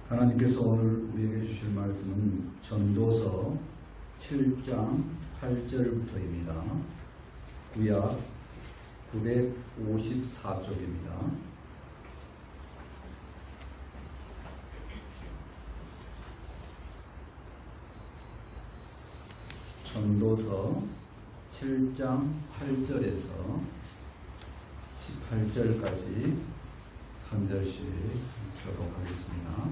하나님께서 오늘 우리에게 주실 말씀은 전도서 7장 8절부터입니다. 구약 954쪽입니다. 전도서 7장 8절에서 18절까지 한 절씩 교독하겠습니다.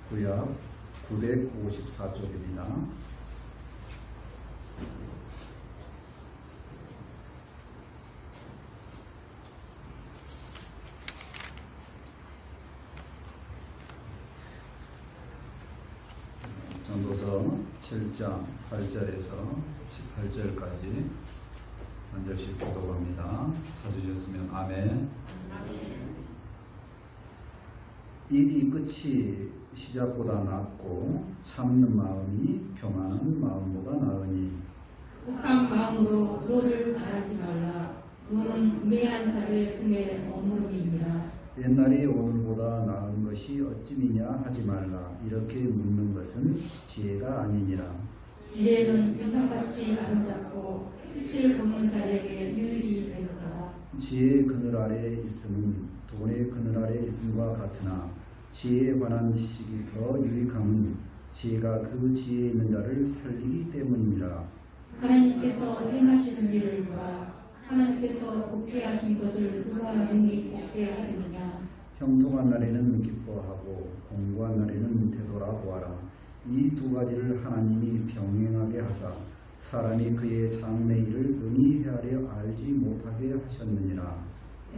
구약 954쪽입니다. 전도서 7장 8절에서 18절까지 한 절씩 교독합니다. 찾으셨으면 아멘. 일이 끝이 시작보다 낫고 참는 마음이 교만한 마음보다 나으니 혹한 마음으로 너를 바라지 말라. 너는 매한 자의 품에 어머니입니다. 옛날이 오늘보다 나은 것이 어찌니냐 하지 말라. 이렇게 묻는 것은 지혜가 아니니라. 지혜는 유성같이 아름답고 빛을 보는 자에게 유익이 되었다. 지혜의 그늘 아래에 있음은 돈의 그늘 아래에 있음과 같으나 지혜에 관한 지식이 더 유익함은 지혜가 그 지혜에 있는 자를 살리기 때문이니라. 하나님께서 행하시는 일을 보라. 하나님께서 곱게 하신 것을 누가 능히 곱게 하겠느냐. 형통한 날에는 기뻐하고 공고한 날에는 되돌아보아라. 이 두 가지를 하나님이 병행하게 하사 사람이 그의 장래일을 능히 헤아려 알지 못하게 하셨느니라.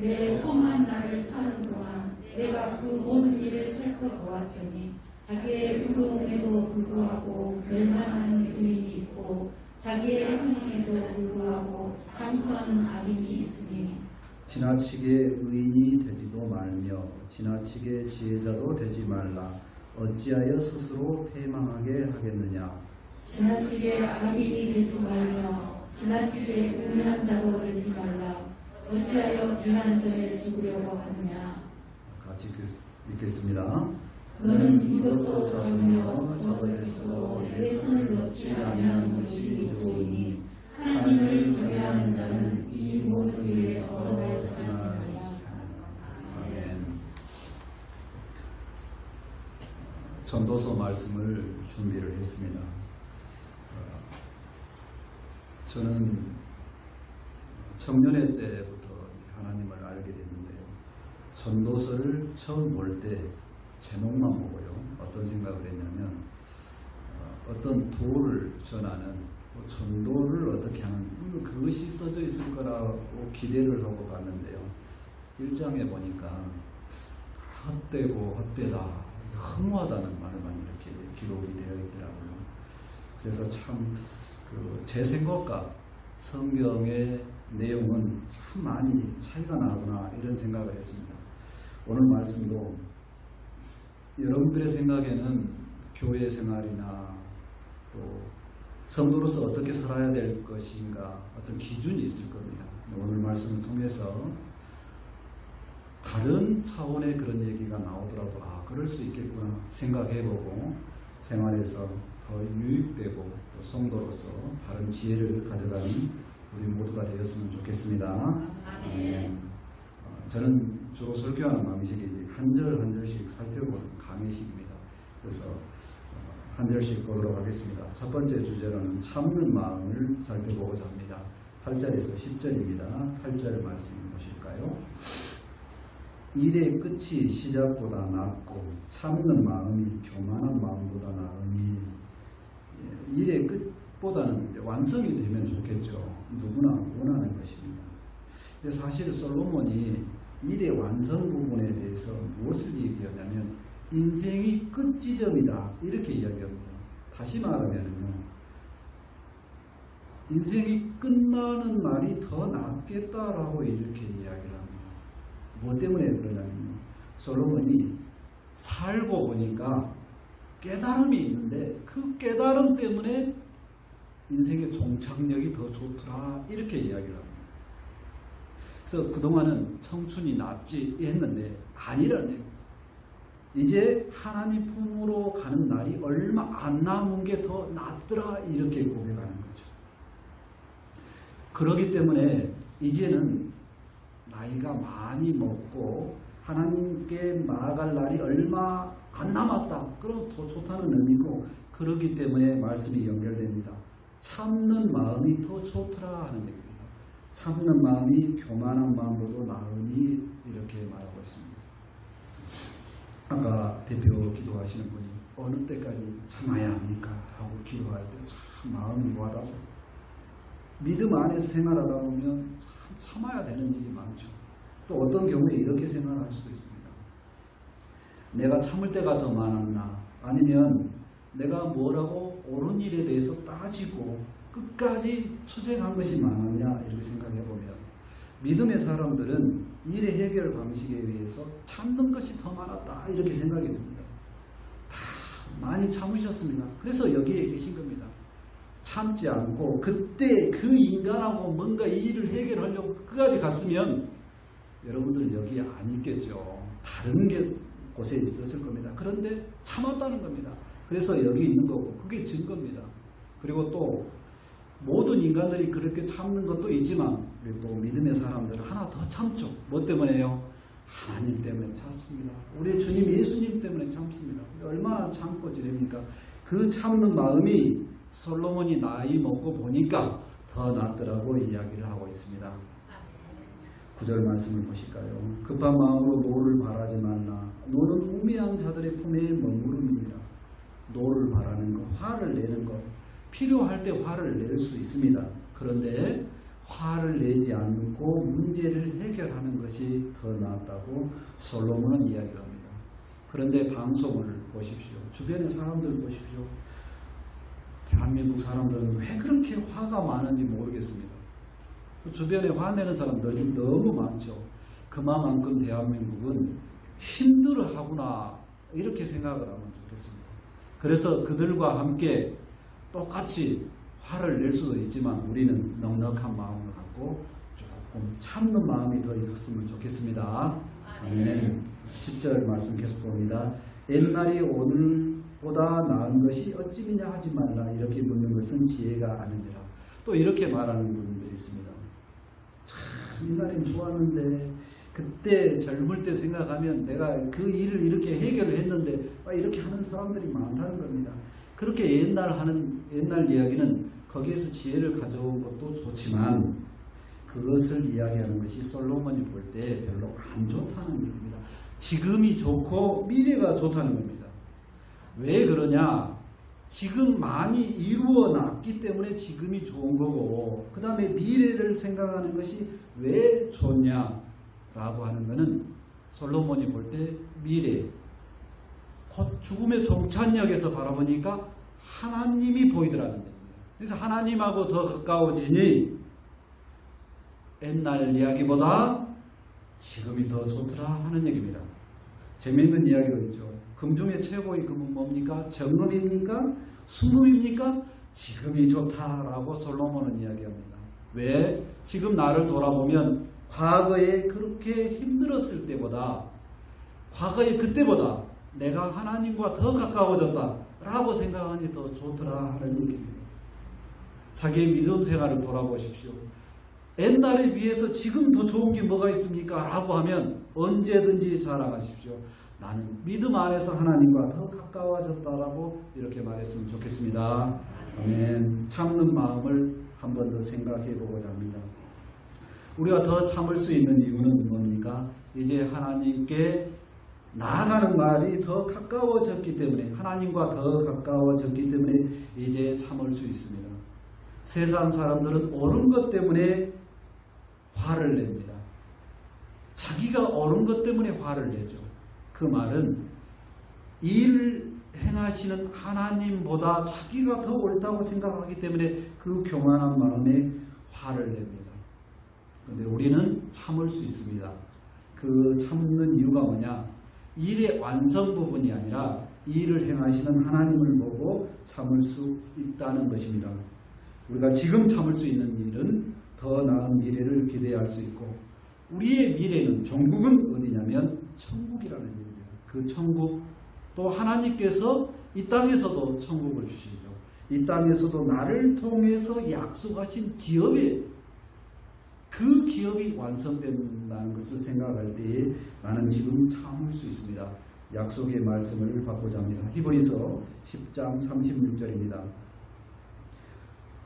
내 험한 날을 사는 동안 내가 그 모든 일을 살펴보았더니 자기의 의로움에도 불구하고 멸망하는 의인이 있고 자기의 흥행에도 불구하고 장수하는 악인이 있으니 지나치게 의인이 되지도 말며 지나치게 지혜자도 되지 말라. 어찌하여 스스로 패망하게 하겠느냐. 지나치게 악인이 되지 말며 지나치게 우매한 자도 되지 말라. 어찌하여 비난 전에 죽으려고 하느냐. 같이 읽겠습니다. 너는 이것도 적으며 저것에서도 내 손을 놓지 아니하는 것이 좋으니 하나님을 경외하는 자는 이 모든 일에서 살아나리라. 아멘. 전도서 말씀을 준비를 했습니다. 저는 청년회 때부터 하나님을 알게 됐는데요. 전도서를 처음 볼 때 제목만 보고요. 어떤 생각을 했냐면 어떤 도를 전하는 전도를 어떻게 하는 그것이 써져 있을 거라고 기대를 하고 봤는데요. 1장에 보니까 헛되고 헛되다, 허무하다는 말만 이렇게 기록이 되어 있더라고요. 그래서 참 제 생각과 성경의 내용은 참 많이 차이가 나구나 이런 생각을 했습니다. 오늘 말씀도 여러분들의 생각에는 교회 생활이나 또 성도로서 어떻게 살아야 될 것인가 어떤 기준이 있을 겁니다. 오늘 말씀을 통해서 다른 차원의 그런 얘기가 나오더라도 그럴 수 있겠구나 생각해보고 생활에서 더 유익되고 또 성도로서 바른 지혜를 가져가는 우리 모두가 되었으면 좋겠습니다. 저는 주로 설교하는 방식이 한 절 한 절씩 살펴보는 강의식입니다. 그래서 한 절씩 보도록 하겠습니다. 첫 번째 주제로는 참는 마음을 살펴보고자 합니다. 8절에서 10절입니다. 8절 말씀 보실까요? 일의 끝이 시작보다 낫고 참는 마음이 교만한 마음보다 나으니. 일의 끝보다는 완성이 되면 좋겠죠. 누구나 원하는 것입니다. 근데 사실 솔로몬이 일의 완성 부분에 대해서 무엇을 얘기하냐면 인생이 끝 지점이다 이렇게 이야기합니다. 다시 말하면요, 인생이 끝나는 날이 더 낫겠다라고 이렇게 이야기를 합니다. 뭐 때문에 그러냐면요, 솔로몬이 살고 보니까 깨달음이 있는데 그 깨달음 때문에 인생의 종착역이 더 좋더라 이렇게 이야기를 합니다. 그래서 그동안은 청춘이 낫지 했는데 아니라는 얘기입니다. 이제 하나님 품으로 가는 날이 얼마 안 남은 게 더 낫더라 이렇게 고백하는 거죠. 그렇기 때문에 이제는 나이가 많이 먹고 하나님께 나아갈 날이 얼마 안 남았다. 그럼 더 좋다는 의미고, 그렇기 때문에 말씀이 연결됩니다. 참는 마음이 더 좋더라 하는 얘기입니다. 참는 마음이 교만한 마음보다 나으니 이렇게 말하고 있습니다. 아까 대표 기도하시는 분이 어느 때까지 참아야 합니까? 하고 기도할 때 참 마음이 와닿아서, 믿음 안에서 생활하다 보면 참 참아야 되는 일이 많죠. 또 어떤 경우에 이렇게 생각할 수도 있습니다. 내가 참을 때가 더 많았나, 아니면 내가 뭐라고 옳은 일에 대해서 따지고 끝까지 투쟁한 것이 많았냐 이렇게 생각해 보면, 믿음의 사람들은 일의 해결 방식에 의해서 참는 것이 더 많았다 이렇게 생각이 됩니다. 다 많이 참으셨습니다. 그래서 여기에 계신 겁니다. 참지 않고 그때 그 인간하고 뭔가 이 일을 해결하려고 끝까지 갔으면 여러분들 여기 안 있겠죠. 다른 곳에 있었을 겁니다. 그런데 참았다는 겁니다. 그래서 여기 있는 거고, 그게 증거입니다. 그리고 또 모든 인간들이 그렇게 참는 것도 있지만, 우리 또 믿음의 사람들은 하나 더 참죠. 뭐 때문에요? 하나님 때문에 참습니다. 우리 주님 예수님 때문에 참습니다. 얼마나 참고 지냅니까? 그 참는 마음이 솔로몬이 나이 먹고 보니까 더 낫더라고 이야기를 하고 있습니다. 9절 말씀을 보실까요? 급한 마음으로 노를 바라지 말라. 노는 우매한 자들의 품에 머무름이니라. 노를 바라는 것, 화를 내는 것, 필요할 때 화를 낼 수 있습니다. 그런데 화를 내지 않고 문제를 해결하는 것이 더 낫다고 솔로몬은 이야기합니다. 그런데 방송을 보십시오. 주변의 사람들 보십시오. 대한민국 사람들은 왜 그렇게 화가 많은지 모르겠습니다. 주변에 화내는 사람들이 너무 많죠. 그만큼 대한민국은 힘들어하구나 이렇게 생각을 하면 좋겠습니다. 그래서 그들과 함께 똑같이 화를 낼 수도 있지만 우리는 넉넉한 마음을 갖고 조금 참는 마음이 더 있었으면 좋겠습니다. 아멘. 10절 말씀 계속 봅니다. 옛날이 오늘보다 나은 것이 어찌미냐 하지 말라. 이렇게 묻는 것은 지혜가 아니니라. 또 이렇게 말하는 분들이 있습니다. 참 옛날엔 좋았는데 그때 젊을 때 생각하면 내가 그 일을 이렇게 해결을 했는데 이렇게 하는 사람들이 많다는 겁니다. 그렇게 옛날 이야기는 거기에서 지혜를 가져온 것도 좋지만 그것을 이야기하는 것이 솔로몬이 볼 때 별로 안 좋다는 얘기입니다. 지금이 좋고 미래가 좋다는 겁니다. 왜 그러냐? 지금 많이 이루어 놨기 때문에 지금이 좋은 거고, 그 다음에 미래를 생각하는 것이 왜 좋냐라고 하는 것은 솔로몬이 볼 때 미래, 곧 죽음의 종착역에서 바라보니까 하나님이 보이더라는 겁니다. 그래서 하나님하고 더 가까워지니 옛날 이야기보다 지금이 더 좋더라 하는 얘기입니다. 재미있는 이야기가 있죠. 금 중에 최고의 금은 뭡니까? 정금입니까? 순금입니까? 지금이 좋다라고 솔로몬은 이야기합니다. 왜? 지금 나를 돌아보면 과거에 그렇게 힘들었을 때보다, 과거에 그때보다 내가 하나님과 더 가까워졌다라고 생각하니 더 좋더라 하는 얘기입니다. 자기의 믿음 생활을 돌아보십시오. 옛날에 비해서 지금 더 좋은 게 뭐가 있습니까? 라고 하면 언제든지 자랑하십시오. 나는 믿음 안에서 하나님과 더 가까워졌다라고 이렇게 말했으면 좋겠습니다. 아멘. 참는 마음을 한 번 더 생각해 보고자 합니다. 우리가 더 참을 수 있는 이유는 뭡니까? 이제 하나님께 나아가는 날이 더 가까워졌기 때문에, 하나님과 더 가까워졌기 때문에 이제 참을 수 있습니다. 세상 사람들은 옳은 것 때문에 화를 냅니다. 자기가 옳은 것 때문에 화를 내죠. 그 말은 일을 행하시는 하나님보다 자기가 더 옳다고 생각하기 때문에 그 교만한 마음에 화를 냅니다. 그런데 우리는 참을 수 있습니다. 그 참는 이유가 뭐냐? 일의 완성 부분이 아니라 일을 행하시는 하나님을 보고 참을 수 있다는 것입니다. 우리가 지금 참을 수 있는 일은 더 나은 미래를 기대할 수 있고, 우리의 미래는, 종국은 어디냐면 천국이라는 얘기입니다. 그 천국, 또 하나님께서 이 땅에서도 천국을 주시죠. 이 땅에서도 나를 통해서 약속하신 기업이, 그 기업이 완성된다는 것을 생각할 때에 나는 지금 참을 수 있습니다. 약속의 말씀을 받고자 합니다. 히브리서 10장 36절입니다.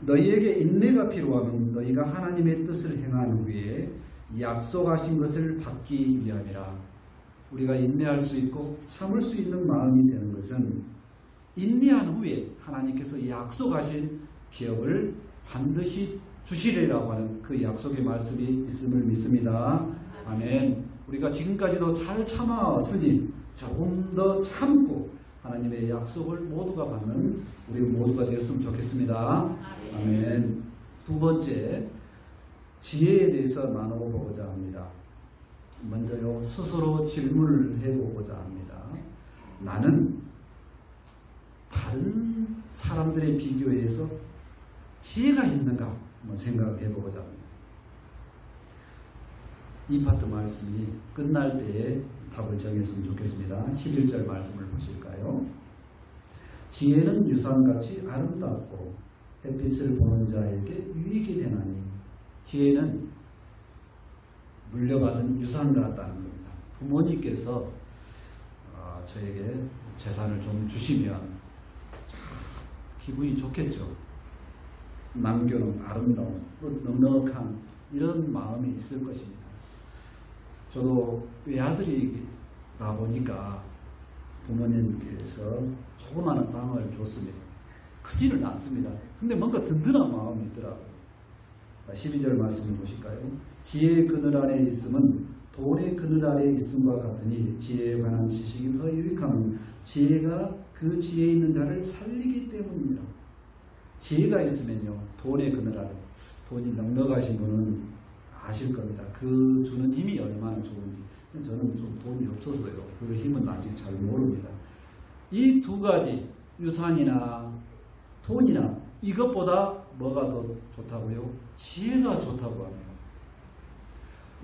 너희에게 인내가 필요하면 너희가 하나님의 뜻을 행한 후에 약속하신 것을 받기 위함이라. 우리가 인내할 수 있고 참을 수 있는 마음이 되는 것은 인내한 후에 하나님께서 약속하신 기업을 반드시 주시리라고 하는 그 약속의 말씀이 있음을 믿습니다. 아멘. 우리가 지금까지도 잘 참아왔으니 조금 더 참고 하나님의 약속을 모두가 받는 우리 모두가 되었으면 좋겠습니다. 아멘. 두 번째, 지혜에 대해서 나눠보고자 합니다. 먼저요, 스스로 질문을 해보고자 합니다. 나는 다른 사람들의 비교에서 지혜가 있는가 한번 생각해 보고자 합니다. 이 파트 말씀이 끝날 때에 답을 정했으면 좋겠습니다. 11절 말씀을 보실까요? 지혜는 유산같이 아름답고 햇빛을 보는 자에게 유익이 되나니. 지혜는 물려받은 유산 같다는 겁니다. 부모님께서 저에게 재산을 좀 주시면 기분이 좋겠죠. 남겨놓은 아름다운 또 넉넉한 이런 마음이 있을 것입니다. 저도 외아들이다 보니까 부모님께서 조그마한 땅을 줬습니다. 크지는 않습니다. 근데 뭔가 든든한 마음이 있더라고요. 12절 말씀을 보실까요? 지혜의 그늘 아래 있음은 돌의 그늘 아래 있음과 같으니 지혜에 관한 지식이 더 유익함은 지혜가 그 지혜에 있는 자를 살리기 때문입니다. 지혜가 있으면요, 돈의 그늘 아래, 돈이 넉넉하신 분은 아실 겁니다. 그 주는 힘이 얼마나 좋은지. 저는 좀 돈이 없어서요, 그 힘은 아직 잘 모릅니다. 이 두 가지, 유산이나 돈이나 이것보다 뭐가 더 좋다고요? 지혜가 좋다고 합니다.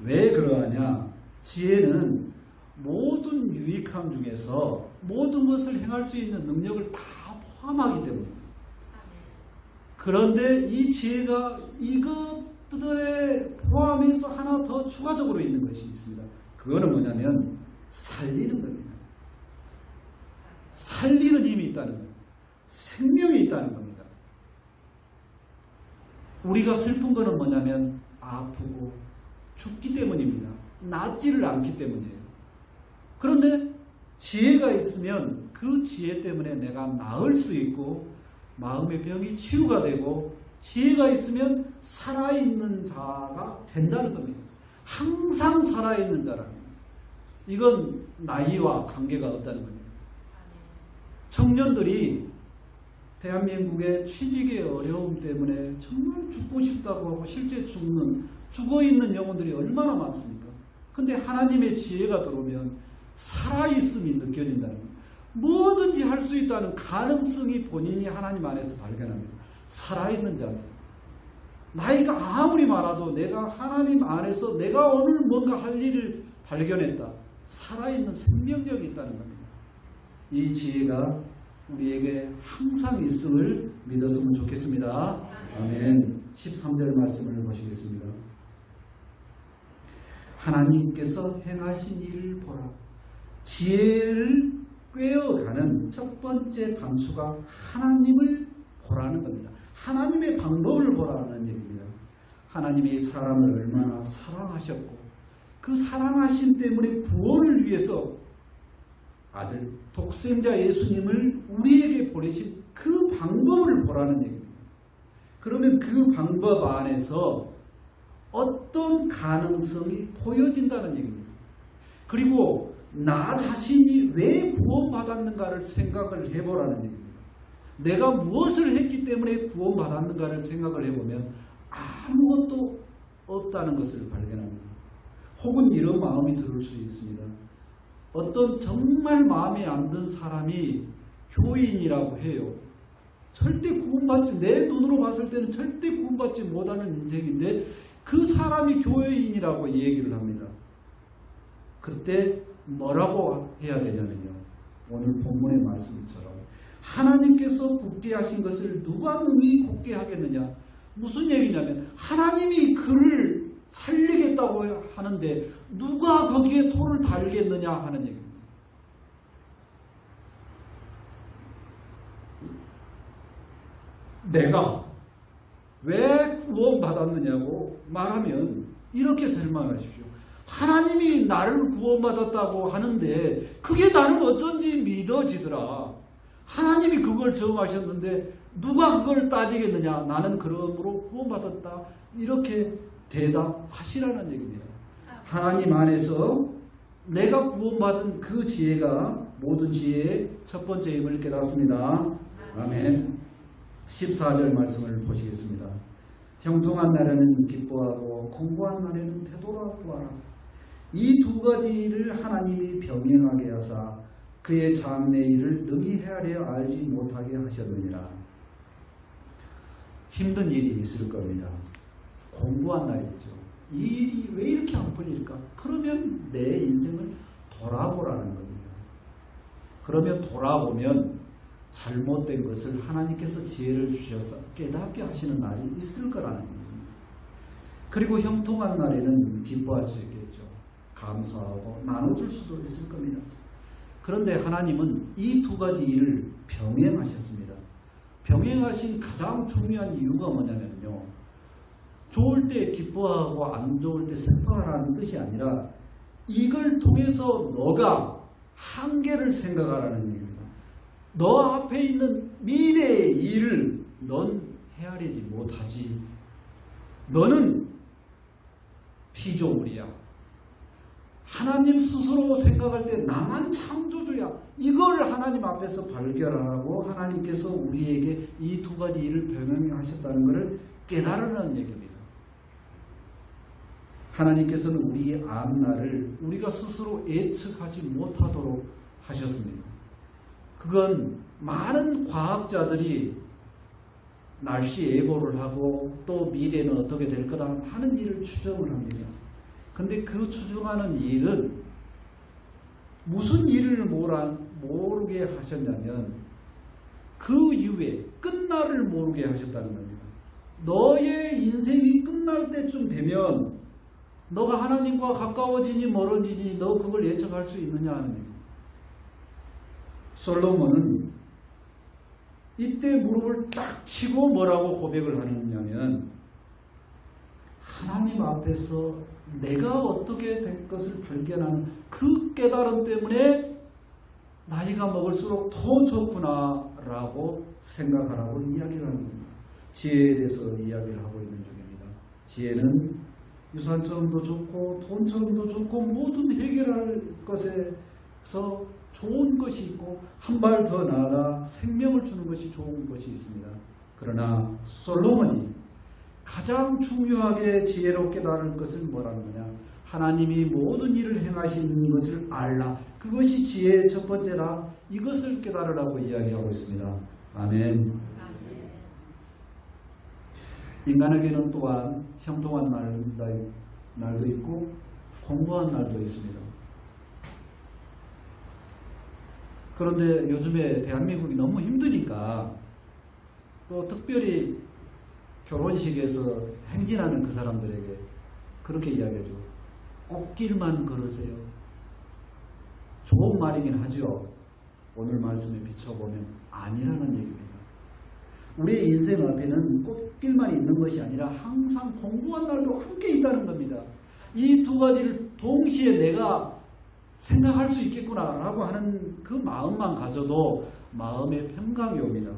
왜 그러하냐? 지혜는 모든 유익함 중에서 모든 것을 행할 수 있는 능력을 다 포함하기 때문입니다. 그런데 이 지혜가 이것들에 포함해서 하나 더 추가적으로 있는 것이 있습니다. 그거는 뭐냐면 살리는 겁니다. 살리는 힘이 있다는 겁니다. 생명이 있다는 겁니다. 우리가 슬픈 거는 뭐냐면 아프고 죽기 때문입니다. 낫지를 않기 때문이에요. 그런데 지혜가 있으면 그 지혜 때문에 내가 나을 수 있고 마음의 병이 치유가 되고 지혜가 있으면 살아있는 자가 된다는 겁니다. 항상 살아있는 자라는 겁니다. 이건 나이와 관계가 없다는 겁니다. 청년들이 대한민국의 취직의 어려움 때문에 정말 죽고 싶다고 하고 실제 죽어있는 영혼들이 얼마나 많습니까? 근데 하나님의 지혜가 들어오면 살아있음이 느껴진다는 겁니다. 뭐든지 할 수 있다는 가능성이 본인이 하나님 안에서 발견합니다. 살아있는 자입니다. 나이가 아무리 많아도 내가 하나님 안에서 내가 오늘 뭔가 할 일을 발견했다. 살아있는 생명력이 있다는 겁니다. 이 지혜가 우리에게 항상 있음을 믿었으면 좋겠습니다. 아멘. 13절 말씀을 보시겠습니다. 하나님께서 행하신 일을 보라. 지혜를 꿰어가는 첫 번째 단추가 하나님을 보라는 겁니다. 하나님의 방법을 보라는 얘기입니다. 하나님이 사람을 얼마나 사랑하셨고 그 사랑하심 때문에 구원을 위해서 아들 독생자 예수님을 우리에게 보내신 그 방법을 보라는 얘기입니다. 그러면 그 방법 안에서 어떤 가능성이 보여진다는 얘기입니다. 그리고 나 자신이 왜 구원받았는가를 생각을 해보라는 얘기입니다. 내가 무엇을 했기 때문에 구원받았는가를 생각을 해보면 아무것도 없다는 것을 발견합니다. 혹은 이런 마음이 들을 수 있습니다. 어떤 정말 마음에 안 든 사람이 교인이라고 해요. 절대 구원받지, 내 눈으로 봤을 때는 절대 구원받지 못하는 인생인데 그 사람이 교인이라고 얘기를 합니다. 그때 뭐라고 해야 되냐면요. 오늘 본문의 말씀처럼 하나님께서 굳게 하신 것을 누가 능히 굳게 하겠느냐. 무슨 얘기냐면 하나님이 그를 살리겠다고 하는데 누가 거기에 돌을 달겠느냐 하는 얘기입니다. 내가 왜 구원받았느냐고 말하면 이렇게 설명하십시오. 하나님이 나를 구원받았다고 하는데 그게 나는 어쩐지 믿어지더라. 하나님이 그걸 정하셨는데 누가 그걸 따지겠느냐. 나는 그러므로 구원받았다. 이렇게 대답하시라는 얘기입니다. 하나님 안에서 내가 구원받은 그 지혜가 모든 지혜의 첫 번째임을 깨닫습니다. 아멘. 14절 말씀을 보시겠습니다. 형통한 날에는 기뻐하고 공고한 날에는 되돌아보아라. 이 두 가지를 하나님이 병행하게 하사 그의 장래 일을 능히 헤아려 알지 못하게 하셨느니라. 힘든 일이 있을 겁니다. 공고한 날이죠. 이 일이 왜 이렇게 안 풀릴까? 그러면 내 인생을 돌아보라는 겁니다. 그러면 돌아보면 잘못된 것을 하나님께서 지혜를 주셔서 깨닫게 하시는 날이 있을 거라는 겁니다. 그리고 형통한 날에는 기뻐할 수 있겠죠. 감사하고 나눠줄 수도 있을 겁니다. 그런데 하나님은 이 두 가지 일을 병행하셨습니다. 병행하신 가장 중요한 이유가 뭐냐면요. 좋을 때 기뻐하고 안 좋을 때 슬퍼하라는 뜻이 아니라 이걸 통해서 너가 한계를 생각하라는 얘기입니다. 너 앞에 있는 미래의 일을 넌 헤아리지 못하지. 너는 피조물이야. 하나님 스스로 생각할 때 나만 창조주야. 이걸 하나님 앞에서 발견하고 하나님께서 우리에게 이 두 가지 일을 병행하셨다는 것을 깨달으라는 얘기입니다. 하나님께서는 우리의 앞날을 우리가 스스로 예측하지 못하도록 하셨습니다. 그건 많은 과학자들이 날씨 예보를 하고 또 미래는 어떻게 될 거다 하는 일을 추정을 합니다. 근데 그 추정하는 일은 무슨 일을 모르게 하셨냐면 그 이후에 끝날을 모르게 하셨다는 겁니다. 너의 인생이 끝날 때쯤 되면 너가 하나님과 가까워지니 멀어지니 너 그걸 예측할 수 있느냐 하는 얘기입니다. 솔로몬은 이때 무릎을 딱 치고 뭐라고 고백을 하느냐면 하나님 앞에서 내가 어떻게 될 것을 발견하는 그 깨달음 때문에 나이가 먹을수록 더 좋구나 라고 생각하라고 이야기를 하는 겁니다. 지혜에 대해서 이야기를 하고 있는 중입니다. 지혜는 유산처럼도 좋고 돈처럼도 좋고 모든 해결할 것에서 좋은 것이 있고 한 발 더 나아가 생명을 주는 것이 좋은 것이 있습니다. 그러나 솔로몬이 가장 중요하게 지혜로 깨달은 것은 뭐라는 거냐? 하나님이 모든 일을 행하시는 것을 알라. 그것이 지혜의 첫 번째라. 이것을 깨달으라고 이야기하고 있습니다. 아멘. 인간에게는 또한 형통한 날도 있고 공고한 날도 있습니다. 그런데 요즘에 대한민국이 너무 힘드니까 또 특별히 결혼식에서 행진하는 그 사람들에게 그렇게 이야기하죠. 꽃길만 걸으세요. 좋은 말이긴 하죠. 오늘 말씀에 비춰보면 아니라는 얘기입니다. 우리의 인생 앞에는 꽃길만 있는 것이 아니라 항상 공고한 날도 함께 있다는 겁니다. 이 두 가지를 동시에 내가 생각할 수 있겠구나 라고 하는 그 마음만 가져도 마음의 평강이 옵니다.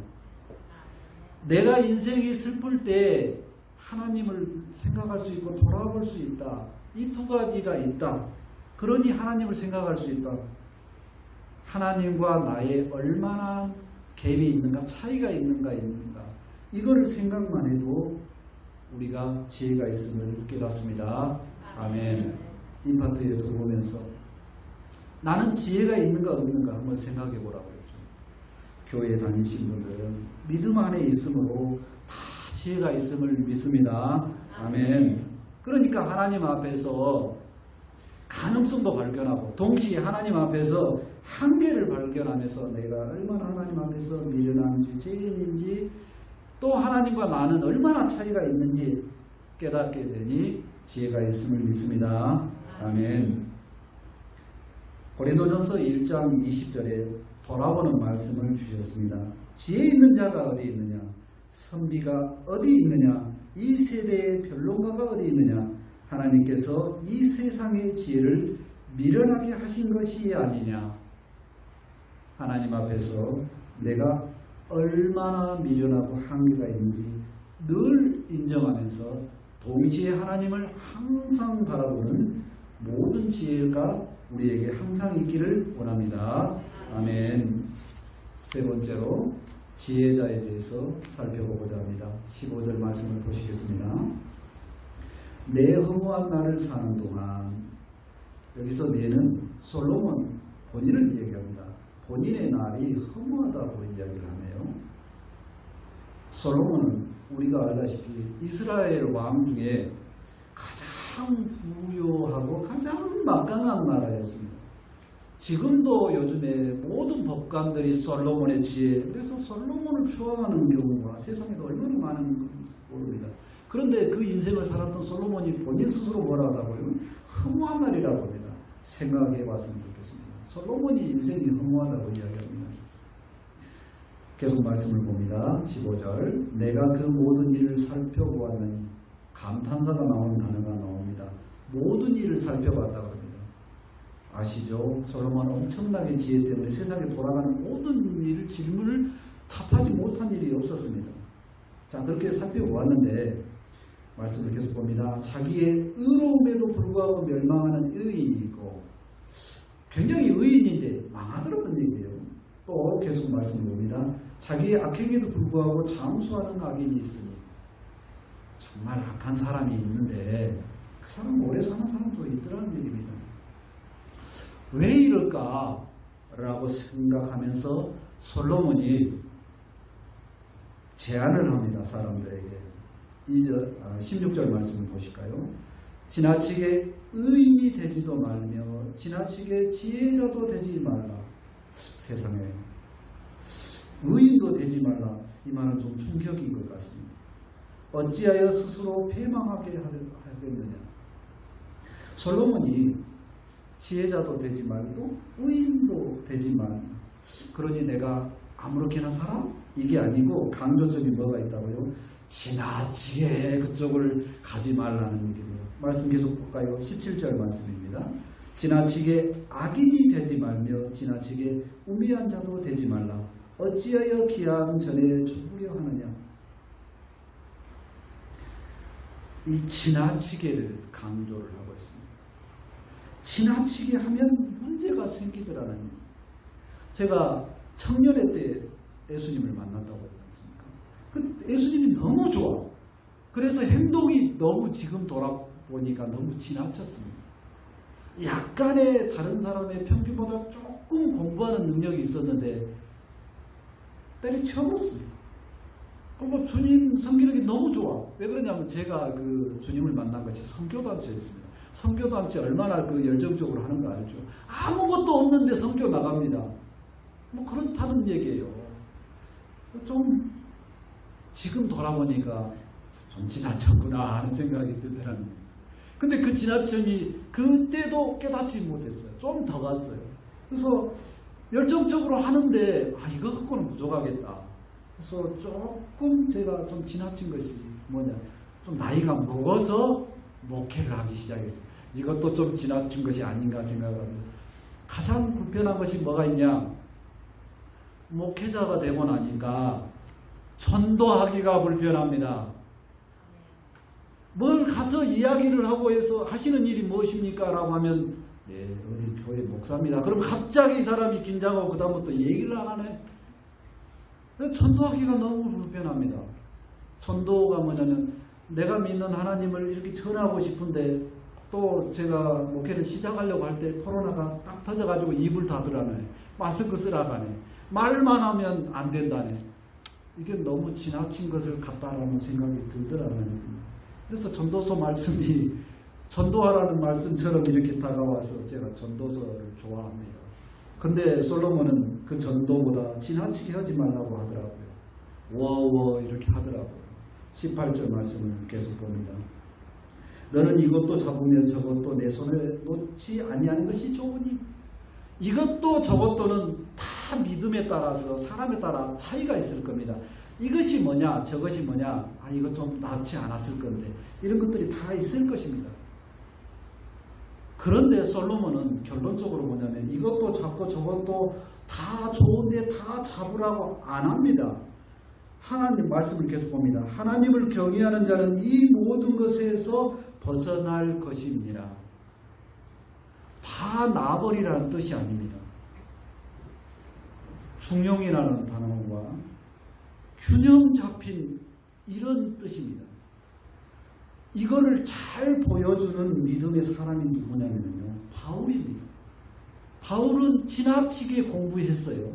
내가 인생이 슬플 때 하나님을 생각할 수 있고 돌아볼 수 있다. 이 두 가지가 있다. 그러니 하나님을 생각할 수 있다. 하나님과 나의 얼마나 갭이 있는가, 차이가 있는가. 이거를 생각만 해도 우리가 지혜가 있음을 깨닫습니다. 아멘. 이 파트에 들어오면서 나는 지혜가 있는가 없는가 한번 생각해 보라고 했죠. 교회 다니신 분들은 믿음 안에 있으므로 다 지혜가 있음을 믿습니다. 아멘. 그러니까 하나님 앞에서 가능성도 발견하고 동시에 하나님 앞에서 한계를 발견하면서 내가 얼마나 하나님 앞에서 미련한지 죄인인지 또 하나님과 나는 얼마나 차이가 있는지 깨닫게 되니 지혜가 있음을 믿습니다. 아멘. 고린도전서 1장 20절에 돌아보는 말씀을 주셨습니다. 지혜 있는 자가 어디 있느냐? 선비가 어디 있느냐? 이 세대의 변론가가 어디 있느냐? 하나님께서 이 세상의 지혜를 미련하게 하신 것이 아니냐? 하나님 앞에서 내가 얼마나 미련하고 한계가 있는지 늘 인정하면서 동시에 하나님을 항상 바라보는 모든 지혜가 우리에게 항상 있기를 원합니다. 아멘. 세 번째로 지혜자에 대해서 살펴보고자 합니다. 15절 말씀을 보시겠습니다. 내 허무한 날을 사는 동안, 여기서 내는 솔로몬 본인을 얘기합니다. 본인의 날이 허무하다고 이야기를 하네요. 솔로몬은 우리가 알다시피 이스라엘 왕 중에 가장 부유하고 가장 막강한 나라였습니다. 지금도 요즘에 모든 법관들이 솔로몬의 지혜, 그래서 솔로몬을 추앙하는 경우가 세상에도 얼마나 많은지 모릅니다. 그런데 그 인생을 살았던 솔로몬이 본인 스스로 뭐라고 하고요? 허무한 날이라고 합니다. 생각해 봤으면 좋겠습니다. 솔로몬이 인생이 허무하다고 이야기합니다. 계속 말씀을 봅니다. 15절 내가 그 모든 일을 살펴보았느니, 감탄사가 나오는 단어가 나옵니다. 모든 일을 살펴봤다고 합니다. 아시죠? 솔로몬은 엄청나게 지혜 때문에 세상에 돌아가는 모든 일을 질문을 답하지 못한 일이 없었습니다. 자, 그렇게 살펴보았는데 말씀을 계속 봅니다. 자기의 의로움에도 불구하고 멸망하는 의인이 있고, 굉장히 의인인데 망하더라는 얘기예요. 또 계속 말씀을 봅니다. 자기의 악행에도 불구하고 잠수하는 악인이 있으니, 정말 악한 사람이 있는데 그 사람 오래 사는 사람도 있더라는 얘기입니다. 왜 이럴까? 라고 생각하면서 솔로몬이 제안을 합니다. 사람들에게. 16절 말씀을 보실까요? 지나치게 의인이 되지도 말며 지나치게 지혜자도 되지 말라. 세상에 의인도 되지 말라. 이 말은 좀 충격인 것 같습니다. 어찌하여 스스로 패망하게 하겠느냐. 솔로몬이 지혜자도 되지 말고 의인도 되지 말라. 그러니 내가 아무렇게나 살아? 이게 아니고 강조점이 뭐가 있다고요? 지나치게 그쪽을 가지 말라는 얘기입니다. 말씀 계속 볼까요? 17절 말씀입니다. 지나치게 악인이 되지 말며 지나치게 우매한 자도 되지 말라. 어찌하여 기한 전에 죽으려 하느냐. 이 지나치게를 강조를 하고 있습니다. 지나치게 하면 문제가 생기더라는. 제가 청년회 때 예수님을 만났다고 하지 않습니까? 그 예수님이 너무 좋아. 그래서 행동이 너무 지금 돌아보니까 너무 지나쳤습니다. 약간의 다른 사람의 평균보다 조금 공부하는 능력이 있었는데 때려치워버렸습니다. 그리고 주님 섬기는 게 너무 좋아. 왜 그러냐면 제가 그 주님을 만난 것이 선교단체였습니다. 선교단체 얼마나 그 열정적으로 하는 거 알죠? 아무것도 없는데 선교 나갑니다. 뭐 그렇다는 얘기예요. 좀 지금 돌아보니까 좀 지나쳤구나 하는 생각이 들더라고요. 근데 그 지나침이 그때도 깨닫지 못했어요. 좀 더 갔어요. 그래서 열정적으로 하는데 이거 갖고는 부족하겠다. 그래서 조금 제가 좀 지나친 것이 뭐냐, 좀 나이가 먹어서 목회를 하기 시작했어요. 이것도 좀 지나친 것이 아닌가 생각합니다. 가장 불편한 것이 뭐가 있냐? 목회자가 되고 나니까 전도하기가 불편합니다. 뭘 가서 이야기를 하고 해서 하시는 일이 무엇입니까? 라고 하면 어디 교회 목사입니다. 그럼 갑자기 이 사람이 긴장하고 그 다음부터 얘기를 안 하네. 전도하기가 너무 불편합니다. 전도가 뭐냐면 내가 믿는 하나님을 이렇게 전하고 싶은데 또 제가 목회를 시작하려고 할 때 코로나가 딱 터져가지고 입을 닫으라네. 마스크 쓰라고 하네. 말만 하면 안 된다네. 이게 너무 지나친 것을 같다라는 생각이 들더라고요. 그래서 전도서 말씀이 전도하라는 말씀처럼 이렇게 다가와서 제가 전도서를 좋아합니다. 근데 솔로몬은 그 전도보다 지나치게 하지 말라고 하더라고요. 워워 이렇게 하더라고요. 18절 말씀을 계속 봅니다. 너는 이것도 잡으며 저것도 내 손에 놓지 아니하는 것이 좋으니 이것도 저것도는 다 믿음에 따라서 사람에 따라 차이가 있을 겁니다. 이것이 뭐냐 저것이 뭐냐 이거 좀 낫지 않았을 건데 이런 것들이 다 있을 것입니다. 그런데 솔로몬은 결론적으로 뭐냐면 이것도 잡고 저것도 다 좋은데 다 잡으라고 안 합니다. 하나님 말씀을 계속 봅니다. 하나님을 경외하는 자는 이 모든 것에서 벗어날 것입니다. 다 놔버리라는 뜻이 아닙니다. 중용이라는 단어와 균형 잡힌 이런 뜻입니다. 이거를 잘 보여주는 믿음의 사람이 누구냐면요. 바울입니다. 바울은 지나치게 공부했어요.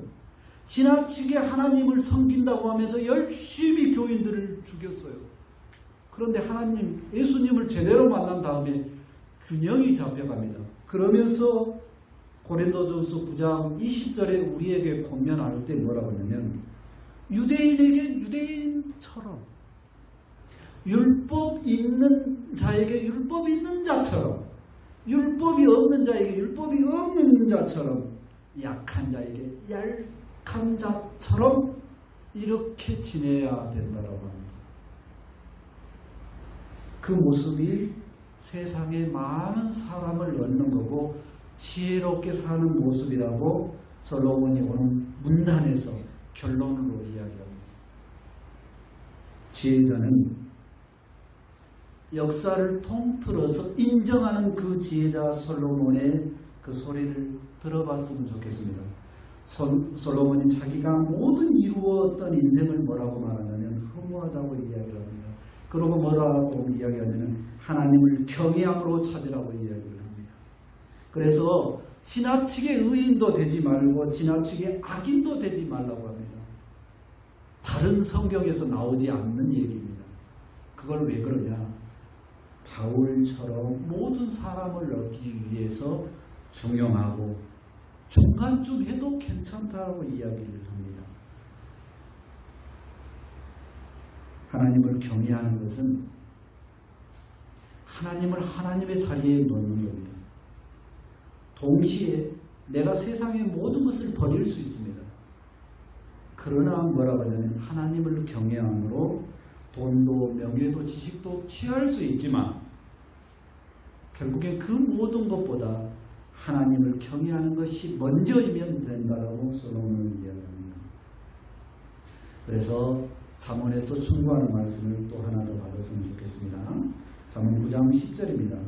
지나치게 하나님을 섬긴다고 하면서 열심히 교인들을 죽였어요. 그런데 하나님, 예수님을 제대로 만난 다음에 균형이 잡혀갑니다. 그러면서 고린도전서 9장 20절에 우리에게 권면할 때 뭐라고 하냐면 유대인에게 유대인처럼 율법 있는 자에게 율법 있는 자처럼 율법이 없는 자에게 율법이 없는 자처럼 약한 자에게 약한 자처럼 이렇게 지내야 된다고 합니다. 그 모습이 세상에 많은 사람을 얻는 거고 지혜롭게 사는 모습이라고 솔로몬이 오늘 문단에서 결론으로 이야기합니다. 지혜자는 역사를 통틀어서 인정하는 그 지혜자 솔로몬의 그 소리를 들어봤으면 좋겠습니다. 솔로몬이 자기가 모든 이루었던 인생을 뭐라고 말하냐면 허무하다고 이야기를 합니다. 그러고 뭐라고 이야기하냐면 하나님을 경외함으로 찾으라고 이야기를 합니다. 그래서 지나치게 의인도 되지 말고 지나치게 악인도 되지 말라고 합니다. 다른 성경에서 나오지 않는 얘기입니다. 그걸 왜 그러냐? 바울처럼 모든 사람을 얻기 위해서 중용하고 중간쯤 해도 괜찮다고 이야기를 합니다. 하나님을 경외하는 것은 하나님을 하나님의 자리에 놓는 겁니다. 동시에 내가 세상의 모든 것을 버릴 수 있습니다. 그러나 뭐라고 하냐면 하나님을 경외함으로 돈도 명예도 지식도 취할 수 있지만 결국엔 그 모든 것보다 하나님을 경외하는 것이 먼저이면 된다라고 솔로몬은 이야기합니다. 그래서 잠언에서 충고하는 말씀을 또 하나 더 받았으면 좋겠습니다. 잠언 9장 10절입니다.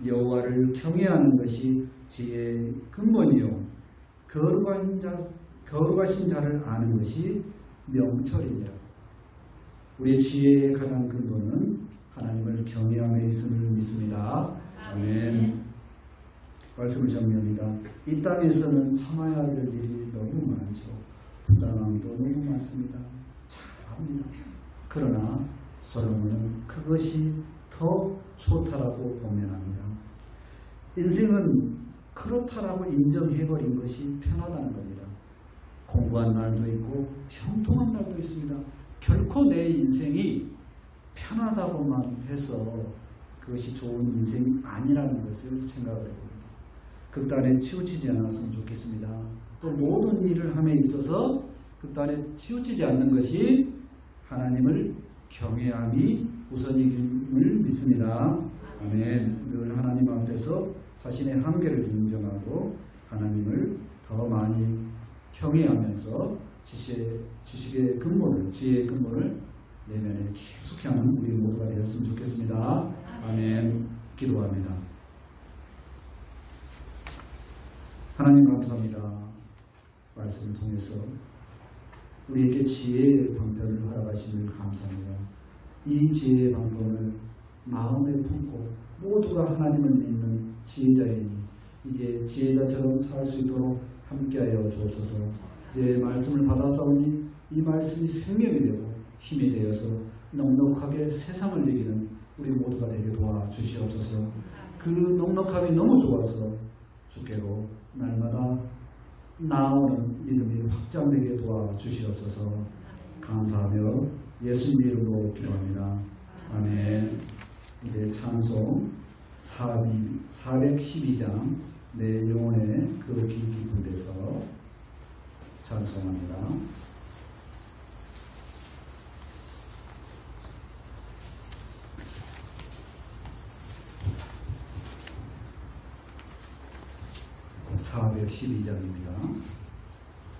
여호와를 경외하는 것이 지혜의 근본이요 거룩하신 자를 아는 것이 명철이니라. 우리의 지혜의 가장 근본은 하나님을 경외함에 있음을 믿습니다. 아멘. 말씀을 정리합니다. 이 땅에서는 참아야 될 일이 너무 많죠. 부당함도 너무 많습니다. 잘합니다. 그러나 솔로몬은 그것이 더 좋다라고 고면합니다. 인생은 그렇다라고 인정해버린 것이 편하다는 겁니다. 공부한 날도 있고 형통한 날도 있습니다. 결코 내 인생이 편하다고만 해서 그것이 좋은 인생이 아니라는 것을 생각을 해봅니다. 극단에 치우치지 않았으면 좋겠습니다. 또 모든 일을 함에 있어서 극단에 치우치지 않는 것이 하나님을 경외함이 우선임을 믿습니다. 아멘. 늘 하나님 앞에서 자신의 한계를 인정하고 하나님을 더 많이 경외하면서 지식의 근본을, 지혜의 근본을 내면에 깊숙이 하는 우리 모두가 되었으면 좋겠습니다. 아멘. 기도합니다. 하나님 감사합니다. 말씀을 통해서 우리에게 지혜의 방편을 허락하심을 감사합니다. 이 지혜의 방편을 마음에 품고 모두가 하나님을 믿는 지혜자이니 이제 지혜자처럼 살 수 있도록 함께하여 주옵소서. 이제 말씀을 받아싸우니 이 말씀이 생명이 되고 힘이 되어서 넉넉하게 세상을 이기는 우리 모두가 되게 도와주시옵소서. 그 넉넉함이 너무 좋아서 주께로 날마다 나오는 믿음이 확장되게 도와주시옵소서. 감사하며 예수님 이름으로 기도합니다. 아멘. 이제 찬송 412장 내 영혼의 그 깊은 데서 찬송합니다. (412장입니다)